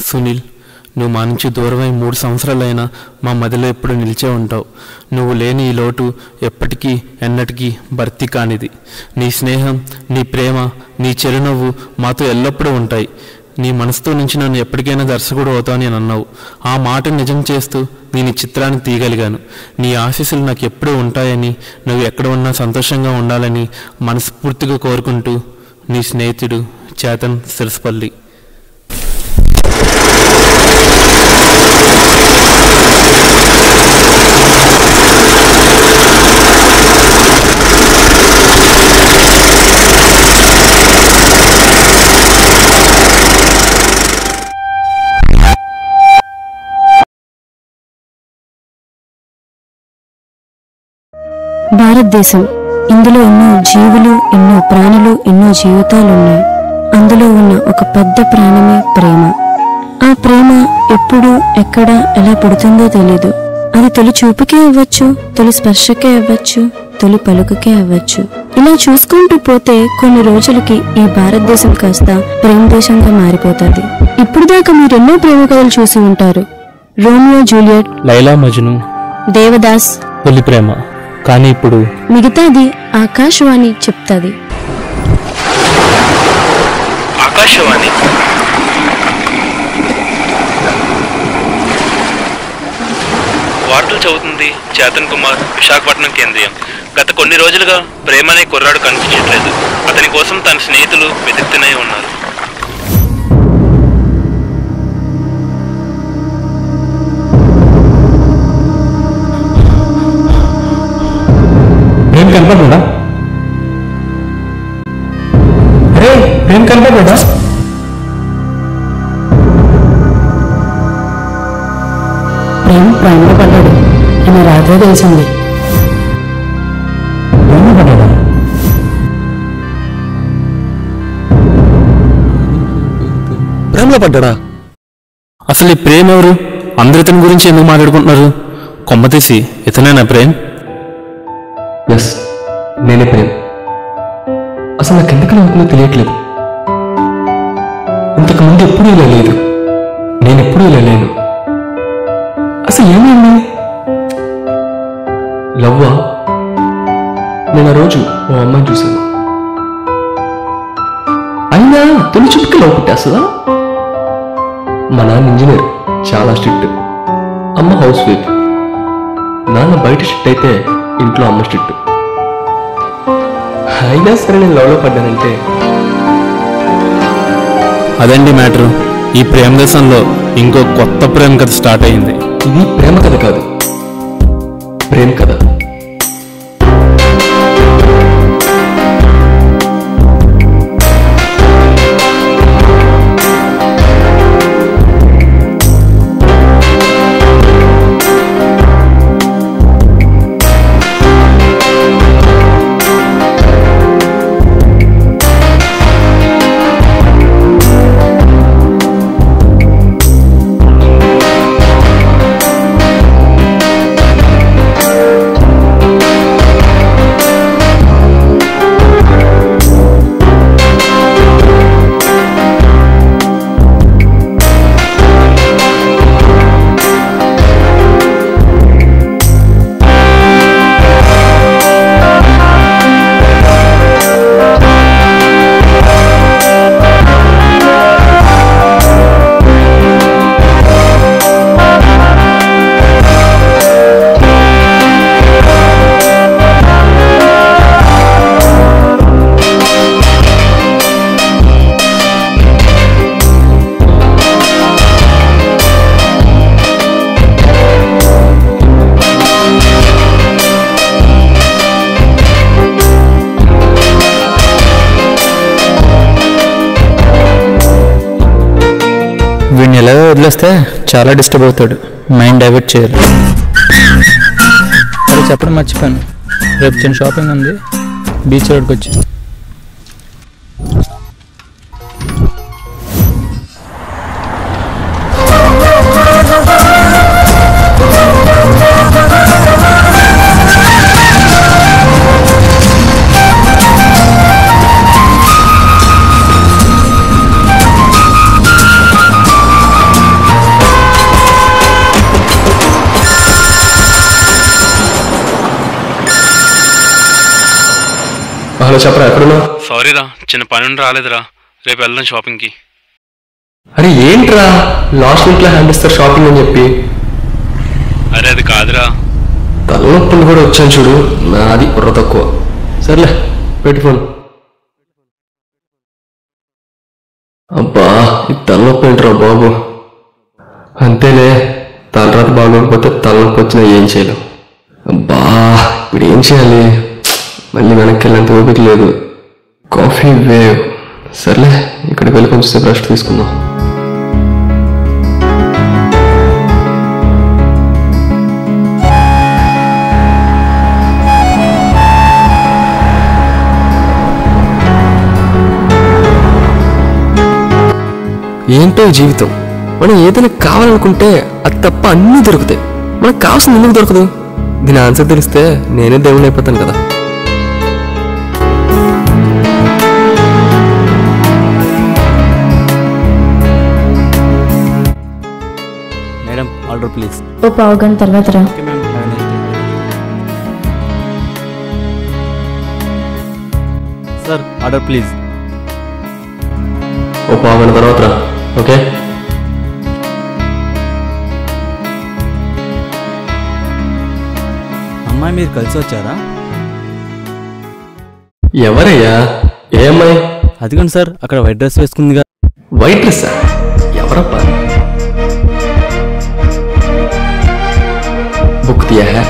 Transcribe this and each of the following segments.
సునీల్, నువ్వు మా నుంచి దూరమై 3 సంవత్సరాలైనా మా మదిలో ఎప్పుడు నిలిచే ఉంటావు. నువ్వు లేని ఈ లోటు ఎప్పటికీ ఎన్నటికీ భర్తీ కానిది. నీ స్నేహం, నీ ప్రేమ, నీ చిరునవ్వు మాతో ఎల్లప్పుడూ ఉంటాయి. నీ మనసుతో నుంచి నన్ను ఎప్పటికైనా దర్శకుడు అవుతానని అన్నావు. ఆ మాట నిజం చేస్తూ నేను ఈ చిత్రాన్ని తీయగలిగాను. నీ ఆశీస్సులు నాకు ఎప్పుడూ ఉంటాయని, నువ్వు ఎక్కడ ఉన్నా సంతోషంగా ఉండాలని మనస్ఫూర్తిగా కోరుకుంటూ నీ స్నేహితుడు చేతన్ సిరసపల్లి. భారతదేశం, ఇందులో ఎన్నో జీవులు, ఎన్నో ప్రాణులు, ఎన్నో జీవితాలున్నాయి. అందులో ఉన్న ఒక పెద్ద ప్రాణమే ప్రేమ. ఆ ప్రేమ ఎప్పుడు, ఎక్కడ, ఎలా పుడుతుందో తెలీదు. అది తొలి చూపుకే అవ్వచ్చు, తొలి స్పర్శకే అవ్వచ్చు, తొలి పలుకుకే అవ్వచ్చు. ఇలా చూసుకుంటూ పోతే కొన్ని రోజులకి ఈ భారతదేశం కాస్త ప్రేమ దేశంగా మారిపోతుంది. ఇప్పుడు దాకా మీరెన్నో ప్రేమ కథలు చూసి ఉంటారు. రోమియో జూలియట్, లైలా మజ్ను, దేవదాస్, తొలి ప్రేమ. కానీ ఇప్పుడు మిగతాది ఆకాశవాణి చెప్తాది. ఆకాశవాణి వార్తలు చదువుతుంది చేతన్ కుమార్, విశాఖపట్నం కేంద్రీయం. గత కొన్ని రోజులుగా ప్రేమ అనే కుర్రాడు కనిపించట్లేదు. అతని కోసం తన స్నేహితులు వెతుకుతూనే ఉన్నారు. ప్రేమ కనపడ్డా? ప్రేమ కనపడ్డా? ప్రేమలో పడ్డాడు అని రాత్రి తెలిసింది. ప్రేమలో పడ్డా? అసలు ఈ ప్రేమ ఎవరు? అందరు ఇతని గురించి ఎందుకు మాట్లాడుకుంటున్నారు? కొమ్మతీసి ఇతనేనా ప్రేమ్? ఎస్, నేనే ప్రేమ్. అసలు నాకు ఎందుకు అవుతుందో తెలియట్లేదు. ఇంతకుముందు ఎప్పుడూ ఇలా లేదు, నేనెప్పుడూ ఇలా లేను. అసలు ఏమైంది? లవ్వా? నేను ఆ రోజు ఓ అమ్మాయిని చూశాను. అయినా తొలి చుట్టుకి లవ్ పుట్టేస్తుందా? మా నాన్న ఇంజనీర్, చాలా స్ట్రిక్ట్. అమ్మ హౌస్ వైఫ్. నాన్న బయట స్ట్రిక్ట్ అయితే ఇంట్లో అమ్మ స్ట్రిక్ట్. అయినా సరే నేను లవ్లో పడ్డానంటే అదండి మ్యాటరు. ఈ ప్రేమ దేశంలో ఇంకో కొత్త ప్రేమ కథ స్టార్ట్ అయింది. ఇది ప్రేమ కథ కాదు, ప్రేమ కథ. వీడిని ఎలా వదిలేస్తే చాలా డిస్టర్బ్ అవుతాడు. మైండ్ డైవర్ట్ చేయాలి. అది చెప్పడం మర్చిపోయాను, రేపు చిన్న షాపింగ్ ఉంది, బీచ్ రోడ్కి వచ్చి. హలో చెప్పరా, ఎక్కడున్నా? సారీరా, చిన్న పని రాలేదురా. రేపు వెళ్దాం షాపింగ్కి. అరే ఏంట్రా లాస్ట్ వీక్లో హ్యాండ్ ఇస్తారు షాపింగ్ అని చెప్పి? అరే అది కాదురా, తలనొప్పులు కూడా వచ్చాను చూడు, నాది బుర్ర తక్కువ. సర్లే పెట్టి ఫోన్. అబ్బా ఈ తలనొప్పి ఏంట్రా బాబు. అంతేలే, తలరాత బాగోకపోతే తలనొప్పి వచ్చినా ఏం చేయలేం. అబ్బా ఇప్పుడు ఏం చేయాలి? మళ్ళీ వెనక్కి వెళ్ళేంత ఓపిక లేదు. Coffee wave. సర్లే ఇక్కడికి వెళ్ళి కొంచెం రెస్ట్ తీసుకుందాం. ఏంటో జీవితం, మనం ఏదైనా కావాలనుకుంటే అది తప్ప అన్నీ దొరుకుతాయి. మనకు కావాల్సింది ఎందుకు దొరకదు? దీని ఆన్సర్ తెలిస్తే నేనే దేవుని అయిపోతాను కదా. Madam order please. ఓ పావు గంట తర్వాత రా. Sir order please. ఓ పావుగంట తర్వాత రా. ఓకే. అమ్మాయి మీరు కలిసి వచ్చారా? ఎవరయ్యా? ఏ అమ్మాయి? అదిగోండి సార్, అక్కడ వైట్ డ్రెస్ వేసుకుందిగా. White dress? ఎవరప్పా? బుక్ తీయా?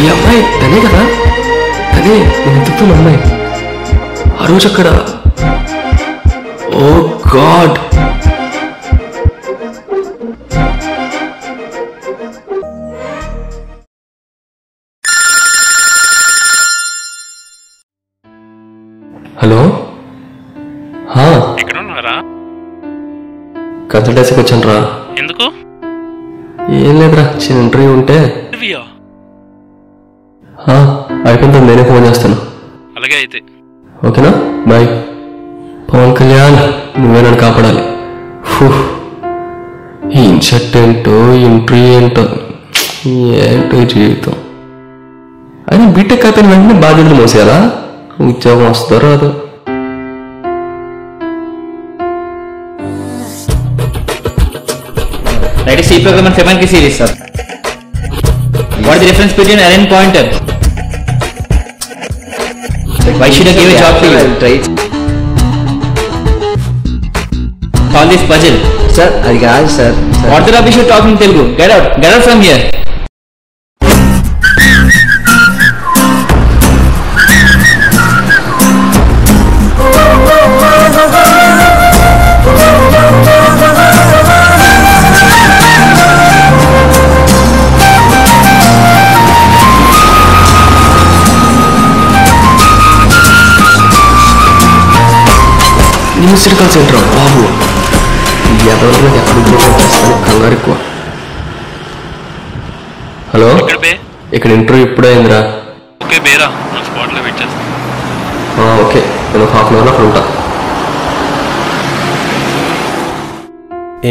ఈ అమ్మాయి తనే కదా? తనే నేను ఎత్తుతున్న అమ్మాయి. ఆ రోజు అక్కడ. ఓ గాడ్. హలో, ఎక్కడున్నారా? కన్సల్టెన్సీకి వచ్చాను రా. ఎందుకు? ఏం లేదురా, చిన్న ఇంటర్వ్యూ ఉంటే. అయిపోయింది, నేనే ఫోన్ చేస్తాను. అలాగే అయితే ఓకేనా, బాయ్. పవన్ కళ్యాణ్ నువ్వే నన్ను కాపాడాలి. ఈ ఇన్సెట్ ఏంటో, ఇంటర్వ్యూ ఏంటో, ఏంటో జీవితం. అయినా బీటెక్ అయిపోయిన వెంటనే బాధ్యతలు మోసేయాలా? ఉద్యోగం వస్తుందో రాదు. That is C program and Feynman series, sir. What is the difference between array and pointer? Why should I give a job to you? Solve this puzzle. Sir, అది కాదు sir. What the rubbish you talking in Telugu? Get out from here. Missed calls ఏంట్రా బాబు? ఎవరిలో ఎక్కడ ఉద్యోగం చేస్తాను, కంగారు ఎక్కువ. Hello, ఇక్కడ ఇంటర్వ్యూ ఇప్పుడే అయిందిరా. ఓకే బేరా, నా స్పాట్లో వెయిట్ చేస్తాను. ఓకే, నేను హాఫ్ అన్ అవర్లో అక్కడ ఉంటా.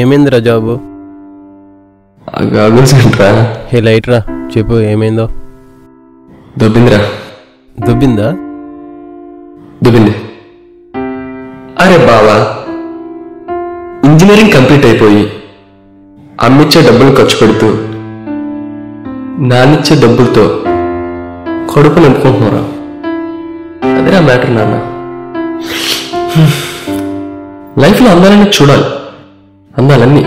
ఏమైందిరా జాబు? గాగుల్స్ ఏంట్రా? హే లైట్ రా, చెప్పు ఏమైందో. దొబ్బిందిరా. దుబ్బిందా? దుబ్బింది. అరే బావా, ఇంజనీరింగ్ కంప్లీట్ అయిపోయి అమ్మిచ్చే డబ్బులు ఖర్చు పెడుతూ నానిచ్చే డబ్బులతో కడుపు నింపుకుంటున్నారా? అదేనా మ్యాటర్ నాన్న. లైఫ్లో అందాలన్నీ చూడాలి, అందాలన్నీ.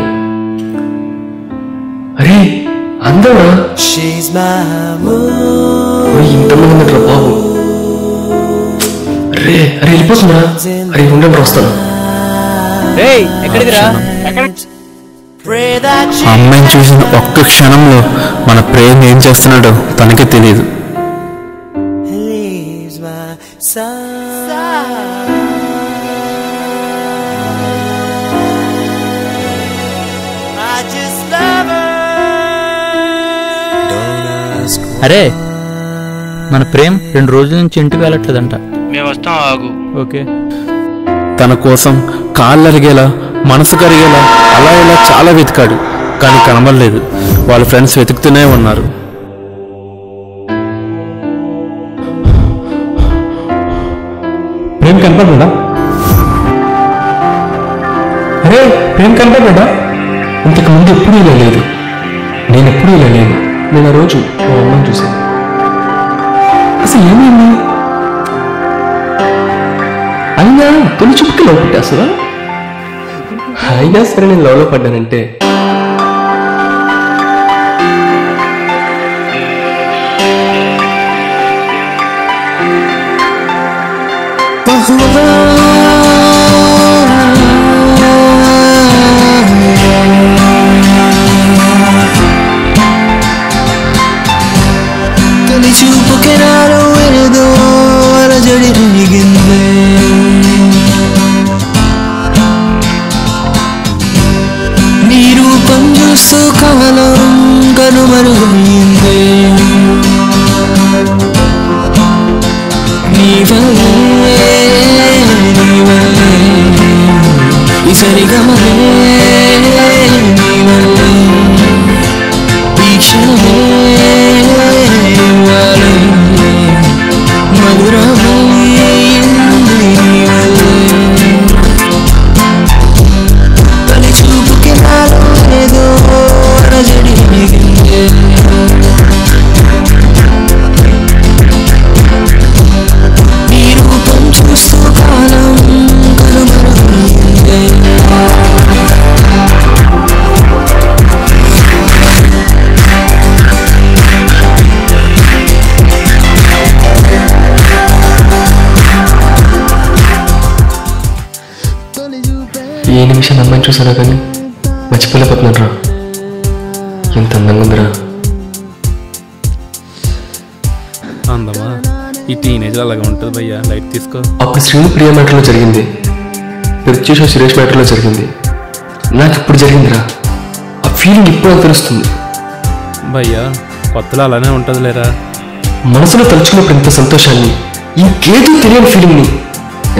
అరే అందరా ఇంతమంది ఉన్నట్రా బాబు. అరే అరే వెళ్ళిపోతున్నా. అరే ఉండండి, వస్తాను. అమ్మాయిని చూసిన ఒక్క క్షణంలో మన ప్రేమ ఏం చేస్తున్నాడో తనకే తెలియదు. అరే మన ప్రేమ్ 2 రోజుల నుంచి ఇంటికి వెళ్ళట్లేదంట. మేము వస్తాం, ఆగు. ఓకే. తన కోసం కాళ్ళు అరిగేలా, మనసు కరిగేలా అలా ఇలా చాలా వెతికాడు. కానీ కనబడలేదు. వాళ్ళ ఫ్రెండ్స్ వెతుకుతూనే ఉన్నారు. ప్రేమ్ కనపడ్డా? అరే ప్రేమ్ కనపడ్డా? ఇంతకు ముందు ఎప్పుడూ ఇలా లేదు. నేను ఎప్పుడూ ఇలా లేను. నేను ఆ రోజు మా అమ్మని చూశాను. అసలు ఏమైంది? అయినా తొలి చూపుకి లవ్ పెట్టేస్తావా? అయినా సరే నేను లవ్లో పడ్డానంటే తొలి చూపుకి నాలో ఏదో అలజడి రేగిందే, నీ రూపం చూస్తూ కాలం కనుమరుగైందే, నీ వల్లే ఈ సరిగమలే, నీ వల్లే ఈ క్షణమే మధురమైంది, నీ వల్లే తొలి చూపుకి నాలో ఏదో అలజడి రేగిందే, నీ రూపం చూస్తూ కాలం కనుమరుగైందే. ఏ నిమిషం అమ్మాయిని చూసానా కానీ మర్చిపోలేకపోతున్నాను రా. ఎంత అందంగా ఉందిరా. అందమా ఈ టీనేజ్ అలాగే ఉంటుంది భయ్యా, లైట్ తీసుకో. అప్పుడు శ్రీను ప్రియ మ్యాటర్లో జరిగింది, ప్రత్యూష సురేష్ మ్యాటర్లో జరిగింది, నాకు ఇప్పుడు జరిగిందిరా. ఆ ఫీలింగ్ ఇప్పుడు నాకు తెలుస్తుంది. భయ్యా కొత్తలో అలానే ఉంటుంది లేరా. మనసులో తలుచుకున్నప్పుడు ఎంత సంతోషాన్ని, ఇంకేదో తెలియని ఫీలింగ్ని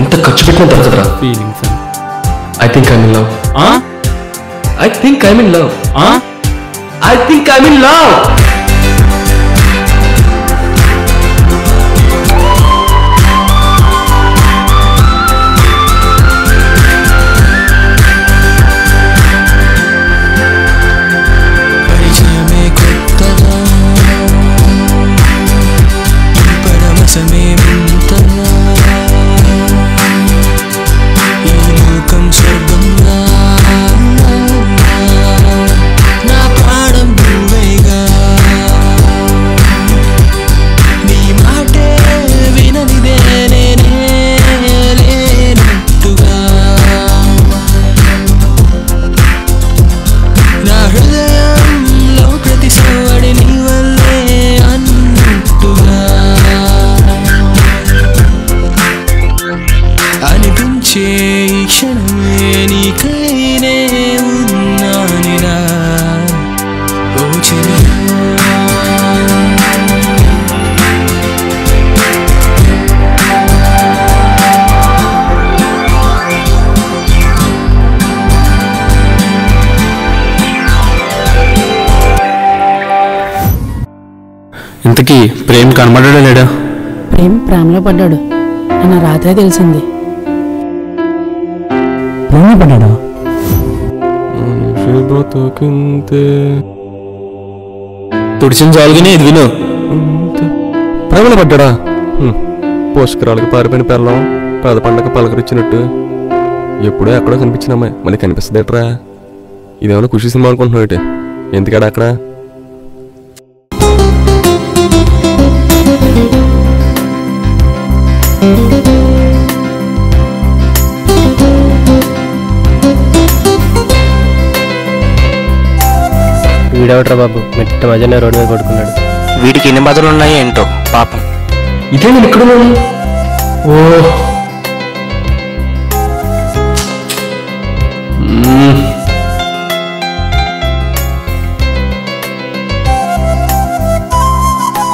ఎంత ఖర్చు పెట్టినా తరగదురా. Feelings I think I'm in love. I think I'm in love. I think I'm in love. పరిచయమే కొత్తగా, పరమశమే వింతగా, ఈ లోకం స్వర్గంగా, నా ప్రాణం నువ్వేగా, నీ మాటే విననిదే నేనే లేనట్టుగా, నా హృదయంలో ప్రతి సవడి నీ వల్లే అన్నట్టుగా అనిపించే ఈ క్షణమే నీకైనే ఉన్నానిరా ఓ చెలియా. ఇంతకీ ప్రేమ్ కనబడ్డా లేడా? ప్రేమలో పడ్డాడు అన్న రాత్రే తెలిసింది. ప్రేమ పడ్డా? తుడిచిన చాలుగానే ఇది విను. ప్రేమలో పడ్డా? పోషకరాలకు పారిపోయిన పిల్లం పేద పండగ పలకరిచ్చినట్టు ఎప్పుడో ఎక్కడో కనిపించిన అమ్మాయి మళ్ళీ కనిపిస్తుందేట్రా. ఇదేమన్నా ఖుషి సినిమా అనుకుంటున్నావు, ఎందుకడా అక్కడ? వీడవట్రా బాబు, మెట్ట మధ్యనే రోడ్డు మీద పడుకున్నాడు. వీడికి ఎన్ని బాధలు ఉన్నాయి ఏంటో పాపం. ఇదే నేను ఇక్కడ ఉన్నాను. ఓ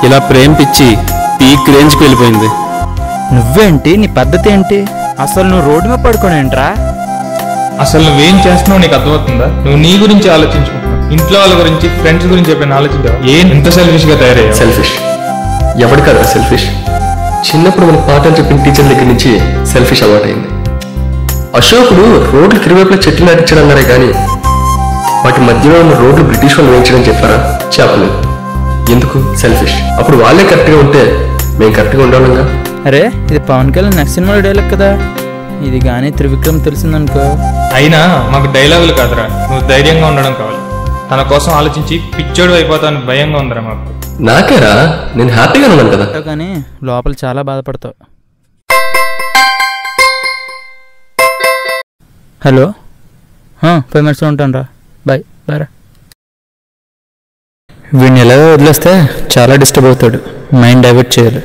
ఇలా ప్రేమ పిచ్చి పీక్ రేంజ్కి వెళ్ళిపోయింది. నువ్వేంటి, నీ పద్ధతి ఏంటి? అసలు నువ్వు రోడ్డు మీద పడుకోనేంట్రా? అసలు నువ్వేం చేస్తున్నావు నీకు అర్థమవుతుందా? నువ్వు నీ గురించి ఆలోచించుకుంటున్నావు. ఇంట్లో వాళ్ళ గురించి ఫ్రెండ్స్ గురించి చెప్పిన ఆలోచించావు ఎంత సెల్ఫిష్ గా తయారయ్యావు. సెల్ఫిష్ ఎవడు కదా సెల్ఫిష్? చిన్నప్పుడు మనకు పాఠాలు చెప్పిన టీచర్ దగ్గర నుంచి సెల్ఫిష్ అలవాటైంది. అశోకుడు రోడ్లు ఇరువైపులా చెట్లు నాటించడం అన్నారే కానీ వాటి మధ్యలో ఉన్న రోడ్లు బ్రిటిష్ వాళ్ళు వేయించడం చెప్పారా? చెప్పలేదు. ఎందుకు? సెల్ఫిష్. అప్పుడు వాళ్ళే కరెక్ట్గా ఉంటే మేము కరెక్ట్గా ఉండాలంగా. అరే ఇది Pawan Kalyan next cinema dialogue కదా, ఇది కానీ త్రివిక్రమ్ తెలిసిందనుకో. అయినా మాకు డైలాగులు కాదురా, నువ్వు ధైర్యంగా ఉండడం కావాలి. తన కోసం ఆలోచించి పిచ్చోడు అయిపోతాను భయంగా ఉందిరా మాకు. నాకేరా, నేను హ్యాపీగా ఉన్నాను కదా. కానీ లోపల చాలా బాధపడతావు. హలో 5 minutes ఉంటాను రా, బాయ్ బాయ్. వీడిని ఎలాగో వదిలేస్తే చాలా డిస్టర్బ్ అవుతాడు, మైండ్ డైవర్ట్ చేయాలి.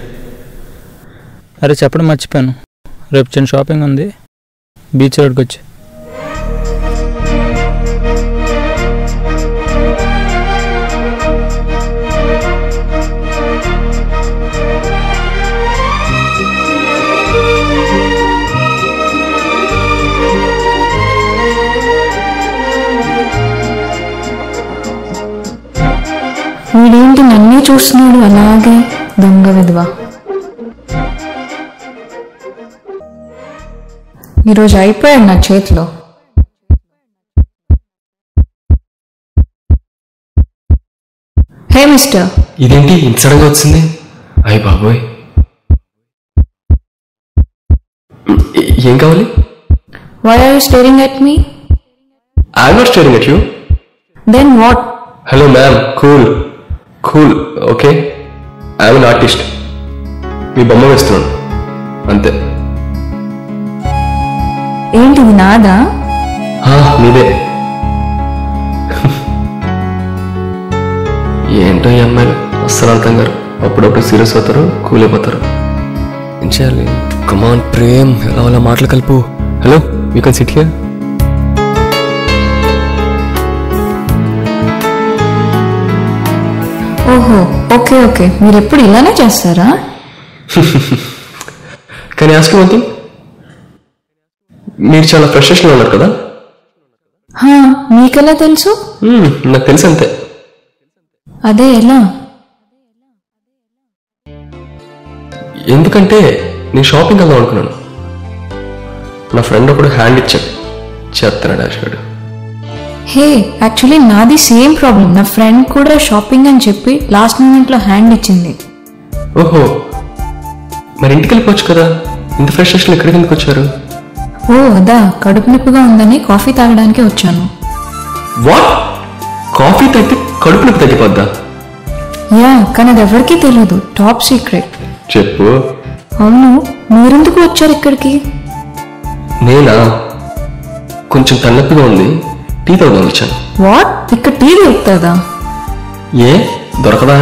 అరే చెప్పడం మర్చిపోయాను, రేపు చిన్న షాపింగ్ ఉంది, బీచ్ రోడ్కి వచ్చి. వీడేంటి నన్నే చూస్తున్నాడు అలాగే, దొంగ విధవ. ఈరోజు అయిపోయాడు నా చేతిలో. Hey mister. ఇదేంటి ఇంత సడన్ గా వచ్చింది? అయ్య బాబోయ్, ఏం కావాలి? Why are you staring at me? I'm not staring at you. Then what? Hello ma'am, cool cool okay. I'm an artist. మీ బొమ్మ వేస్తున్నాను అంతే. ఏంటిది నాదా? మీదే. ఏంటో ఈ అమ్మాయిలు అస్సలు అర్థం గారు, అప్పుడప్పుడు సీరియస్ అవుతారు, కూల్ అయిపోతారు. ఏం చేయాలి? కమాన్ ప్రేమ్, ఎలా అలా మాటలు కలుపు. Hello, you can SIT here. ఓహో ఓకే ఓకే, మీరు ఎప్పుడు ఇలానే చేస్తారా? కానీ ఆస్క్ వన్ థింగ్, మీరు చాలా ఫ్రస్ట్రేషన్లో ఉన్నారు కదా? మీకెలా తెలుసు? నాకు తెలుసు అంతే. అదే ఎలా? ఎందుకంటే నేను షాపింగ్ వెళ్దాం అనుకున్నాను. నా ఫ్రెండ్ ఒకడు హ్యాండ్ ఇచ్చాడు, చెప్తాను డాష్ గారు. హే, యాక్చువల్లీ నాది సేమ్ ప్రాబ్లం. నా ఫ్రెండ్ కూడా షాపింగ్ అని చెప్పి లాస్ట్ మూమెంట్లో హ్యాండ్ ఇచ్చింది. ఓహో, మరి ఇంటికి వెళ్ళిపోవచ్చు కదా, ఇంత ఫ్రస్ట్రేషన్ ఎక్కడికి ఎందుకు వచ్చారు? ఓ అదా, కడుపు నొప్పిగా ఉందని కాఫీ తాగడానికి వచ్చాను. వాట్? కాఫీ తాగితే కడుపు నొప్పి తగ్గిపోద్దా? యా, కానీ అది ఎవరికీ తెలియదు, టాప్ సీక్రెట్. చెప్పు. అవును, మీరెందుకు వచ్చారు ఇక్కడికి? నేనా, కొంచెం తలనొప్పిగా ఉంది, టీ తాగుదాం వచ్చాను. వాట్? ఇక్కడ టీ దొరుకుతుందా? ఏ దొరకదా?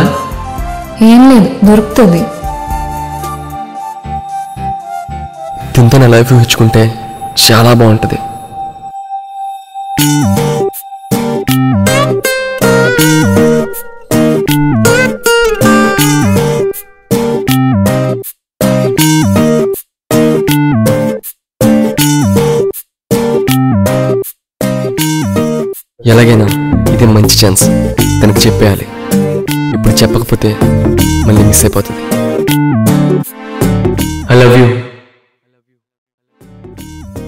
ఏం లేదు, దొరుకుతుంది. దీంతో నా లైఫ్ ఊహించుకుంటే చాలా బాగుంటుంది. ఎలాగైనా ఇది మంచి ఛాన్స్, తనకు చెప్పేయాలి. ఇప్పుడు చెప్పకపోతే మళ్ళీ మిస్ అయిపోతుంది. I love you.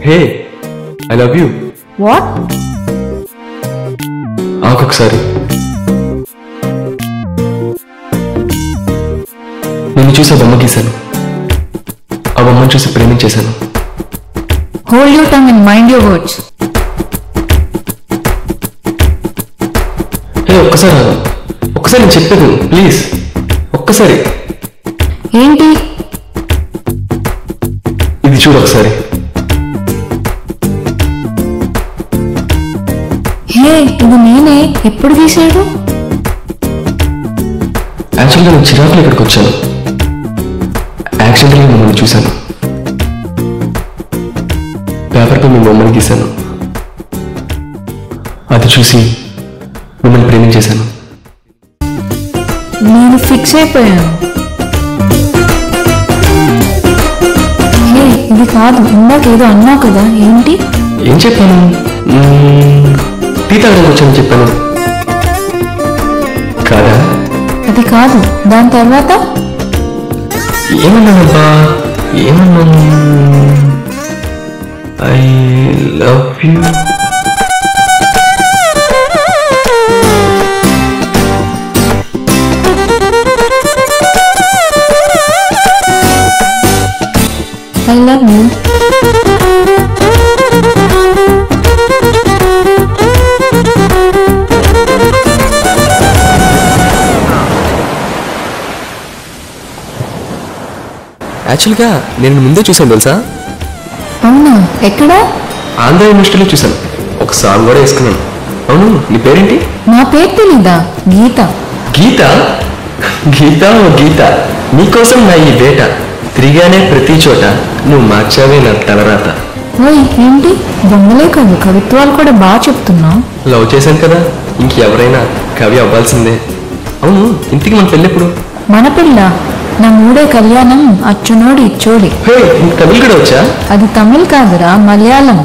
Hey, I love you. What? ఆకొకసారి. నిన్ను చూసి ఆ బొమ్మ గీశాను, ఆ బొమ్మను చూసి ప్రేమించేశాను. Hold your tongue and mind your words. Hey, ఒక్కసారి నేను చెప్పేది ప్లీజ్, ఒక్కసారి. ఏంటి? ఇది చూడు ఒకసారి. హే, ఇది నేనే. ఎప్పుడు తీసాడు? యాక్చువల్గా నేను చిరాకులు ఇక్కడికి వచ్చాను, యాక్సిడెంట్గా మిమ్మల్ని చూశాను, పేపర్పై మీ బొమ్మని గీశాను, అది చూసి మిమ్మల్ని ప్రేమించేశాను. నేను ఫిక్స్ అయిపోయాను. హే, ఇది కాదు, ఇందాక ఏదో అన్నావు కదా, ఏంటి? ఏం చెప్పాను? టీ తాగడానికి వచ్చాను చెప్పాను. కాదా? అది కాదు. దాని తర్వాత ఏమన్నానబ్బా? ఏమన్నాను? I love you. I love you. యాక్చువల్గా నేను ముందే చూసాను తెలుసా? అవునా? ఎక్కడా? ఆంధ్ర యూనివర్సిటీలో చూసాను. ఒక సాంగ్ కూడా వేసుకున్నాను. అవును, నీ పేరేంటి? నా పేరు తెలీదా? గీత. గీత? గీత ఓ గీత, నీకోసం నా ఈ వేట, తిరిగానే ప్రతి చోట నువ్వు మార్చావే నా తలరాత. ఓయ్, ఏంటి దొంగలే కాదు కవిత్వాలు కూడా బాగా చెప్తున్నావు. లవ్ చేశాను కదా, ఇంకెవరైనా కవి అవ్వాల్సిందే. అవును, ఇంటికి మన పెళ్ళెప్పుడు? మన పిల్ల నా మూడే కళ్యాణం అచ్చునోడి ఇచ్చోడి. తమిళ్ కూడా వచ్చా? అది తమిళ్ కాదురా, మలయాళం.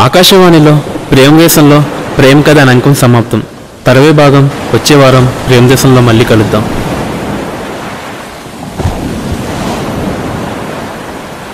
ఆకాశవాణిలో ప్రేమ దేశంలో ప్రేమ కథ అనే అంకం సమాప్తం. తర్వే భాగం వచ్చే వారం ప్రేమ దేశంలో మళ్ళీ కలుద్దాం.